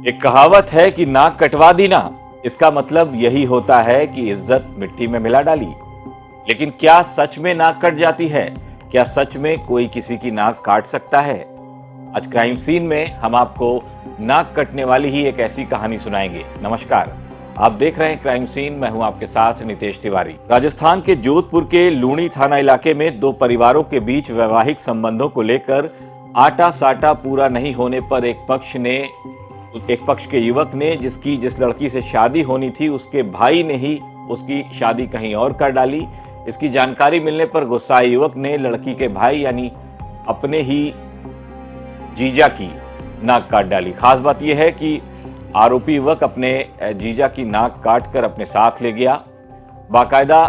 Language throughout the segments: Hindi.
एक कहावत है कि नाक कटवा दी ना, इसका मतलब यही होता है कि इज्जत मिट्टी में मिला डाली। लेकिन क्या सच में नाक कट जाती है? क्या सच में कोई किसी की नाक काट सकता है? आज क्राइम सीन में हम आपको नाक कटने वाली ही एक ऐसी कहानी सुनाएंगे। नमस्कार, आप देख रहे हैं क्राइम सीन। मैं हूं आपके साथ नितेश तिवारी। राजस्थान के जोधपुर के लूणी थाना इलाके में दो परिवारों के बीच वैवाहिक संबंधों को लेकर आटा साटा पूरा नहीं होने पर एक पक्ष के युवक ने जिस लड़की से शादी होनी थी, उसके भाई ने ही उसकी शादी कहीं और कर डाली। इसकी जानकारी मिलने पर गुस्साए युवक ने लड़की के भाई यानी अपने ही जीजा की नाक काट डाली। खास बात यह है कि आरोपी युवक अपने जीजा की नाक काटकर अपने साथ ले गया। बाकायदा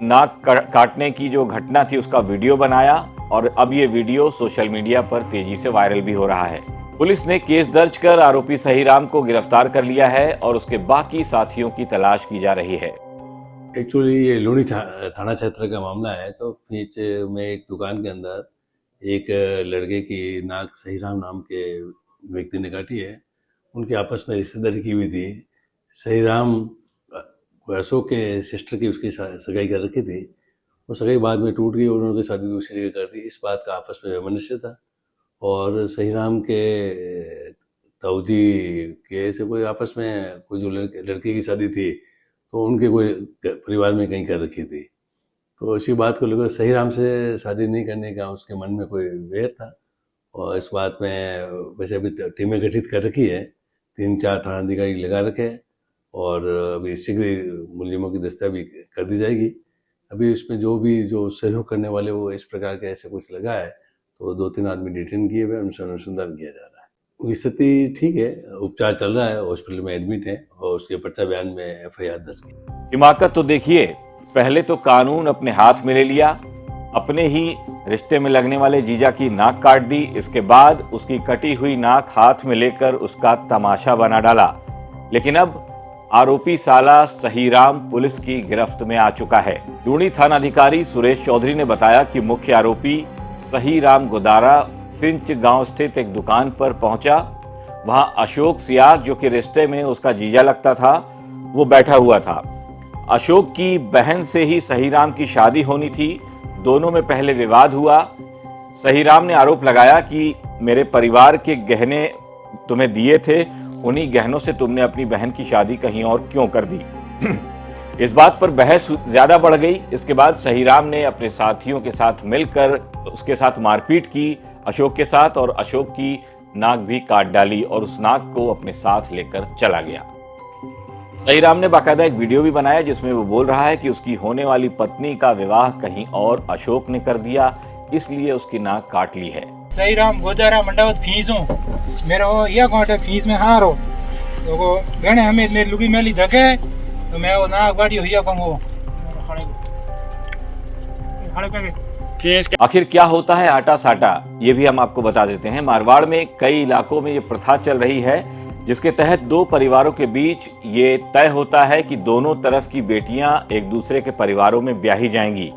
नाक काटने की जो घटना थी उसका वीडियो बनाया और अब ये वीडियो सोशल मीडिया पर तेजी से वायरल भी हो रहा है। पुलिस ने केस दर्ज कर आरोपी सहीराम को गिरफ्तार कर लिया है और उसके बाकी साथियों की तलाश की जा रही है। एक्चुअली ये लूणी थाना क्षेत्र का मामला है। तो बीच में एक दुकान के अंदर एक लड़के की नाक सहीराम नाम के व्यक्ति ने काटी है। उनके आपस में रिश्तेदारी की हुई थी। सहीराम को अशोक के सिस्टर की उसकी सगाई कर रखी थी। वो सगाई बाद में टूट गई और उनकी शादी दूसरी जगह कर दी। इस बात का आपस में वैमनस्य था और सहीराम के ताऊजी के से कोई आपस में कोई जो लड़की की शादी थी तो उनके कोई परिवार में कहीं कर रखी थी। तो इसी बात को लेकर सहीराम से शादी नहीं करने का उसके मन में कोई वैर था और इस बात में वैसे अभी टीमें गठित कर रखी है। 3-4 थानाधिकारी लगा रखे और अभी शीघ्र मुलजिमों की दस्तावेज कर दी जाएगी। अभी इसमें जो सहयोग करने वाले वो इस प्रकार के ऐसे कुछ लगा है तो 2-3 आदमी डिटेन किए हुए, उनसे अनुसंधान किया जा रहा है। उनकी स्थिति ठीक है, उपचार चल रहा है, हॉस्पिटल में एडमिट है और उसके पर्चा बयान में FIR दर्ज की। हिमाकत तो देखिए, पहले तो कानून अपने हाथ में ले लिया, अपने ही रिश्ते में लगने वाले जीजा की नाक काट दी। इसके बाद उसकी कटी हुई नाक हाथ में लेकर उसका तमाशा बना डाला। लेकिन अब आरोपी साला सहीराम पुलिस की गिरफ्त में आ चुका है। लूणी थानाधिकारी सुरेश चौधरी ने बताया कि मुख्य आरोपी सहीराम गोदारा फिंच गांव स्थित एक दुकान पर पहुंचा। वहां अशोक सियाग, जो कि रिश्ते में उसका जीजा लगता था, वो बैठा हुआ था। अशोक की बहन से ही सहीराम की शादी होनी थी। दोनों में पहले विवाद हुआ। सहीराम ने आरोप लगाया कि मेरे परिवार के गहने तुम्हें दिए थे, उन्हीं गहनों से तुमने अपनी बहन की शादी कहीं और क्यों कर दी। इस बात पर बहस ज्यादा बढ़ गई। इसके बाद सहीराम ने अपने साथियों के साथ मिलकर उसके साथ मारपीट की अशोक के साथ और अशोक की नाक भी काट डाली और उस नाक को अपने साथ लेकर चला गया। सहीराम ने बाकायदा एक वीडियो भी बनाया जिसमें वो बोल रहा है कि उसकी होने वाली पत्नी का विवाह कहीं और अशोक ने कर दिया, इसलिए उसकी नाक काट ली है। सहीराम गोदारा मंडावत फीसू मेरो ये गोटे फीस में हारो तो गणे हमें मेरी लुगी मेली धके तो मैं वो नाक बाड़ी हुई पंगो। आखिर क्या होता है आटा साटा, ये भी हम आपको बता देते हैं। मारवाड़ में कई इलाकों में ये प्रथा चल रही है जिसके तहत दो परिवारों के बीच ये तय होता है कि दोनों तरफ की बेटियां एक दूसरे के परिवारों में ब्याही जाएंगी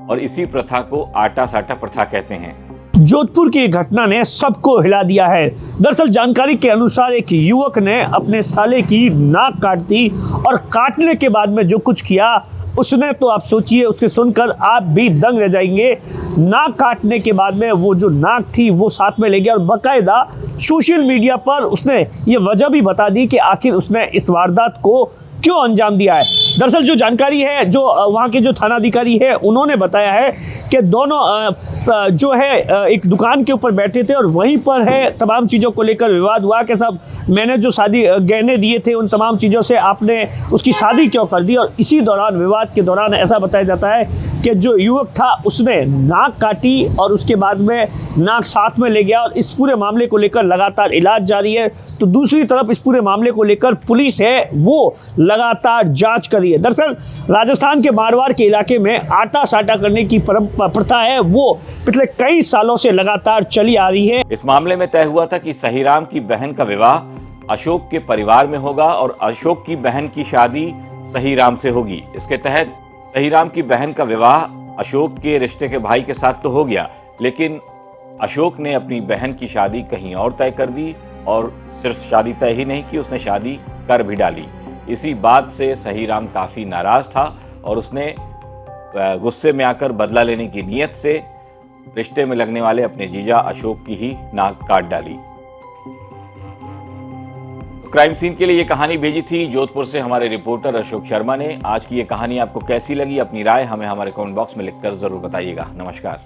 और इसी प्रथा को आटा साटा प्रथा कहते हैं। जोधपुर की घटना ने सबको हिला दिया है। दरअसल जानकारी के अनुसार एक युवक ने अपने साले की नाक काट दी और काटने के बाद में जो कुछ किया उसने, तो आप सोचिए, उसके सुनकर आप भी दंग रह जाएंगे। नाक काटने के बाद में वो जो नाक थी वो साथ में ले गया और बाकायदा सोशल मीडिया पर उसने ये वजह भी बता दी कि आखिर उसने इस वारदात को क्यों अंजाम दिया है। दरअसल जो जानकारी है, जो वहाँ के जो थानाधिकारी है उन्होंने बताया है कि दोनों जो है एक दुकान के ऊपर बैठे थे और वहीं पर है तमाम चीज़ों को लेकर विवाद हुआ कि साहब मैंने जो शादी गहने दिए थे उन तमाम चीज़ों से आपने उसकी शादी क्यों कर दी। और इसी दौरान विवाद के दौरान ऐसा बताया जाता है कि जो युवक था उसने नाक काटी और उसके बाद में नाक साथ में ले गया और इस पूरे मामले को लेकर लगातार इलाज जारी है। तो दूसरी तरफ इस पूरे मामले को लेकर पुलिस है वो लगातार जांच कर रही है। दरअसल राजस्थान के मारवाड़ के इलाके में आटा साटा करने की प्रथा है वो पिछले कई सालों से लगातार चली आ रही है। इस मामले में तय हुआ था कि सहीराम की बहन का विवाह अशोक के परिवार में होगा और अशोक की बहन की शादी सहीराम से होगी। इसके तहत सहीराम की बहन का विवाह अशोक के रिश्ते के भाई के साथ तो हो गया, लेकिन अशोक ने अपनी बहन की शादी कहीं और तय कर दी और सिर्फ शादी तय ही नहीं की, उसने शादी कर भी डाली। इसी बात से सहीराम काफी नाराज था और उसने गुस्से में आकर बदला लेने की नीयत से रिश्ते में लगने वाले अपने जीजा अशोक की ही नाक काट डाली। क्राइम सीन के लिए ये कहानी भेजी थी जोधपुर से हमारे रिपोर्टर अशोक शर्मा ने। आज की ये कहानी आपको कैसी लगी, अपनी राय हमें हमारे कमेंट बॉक्स में लिखकर जरूर बताइएगा। नमस्कार।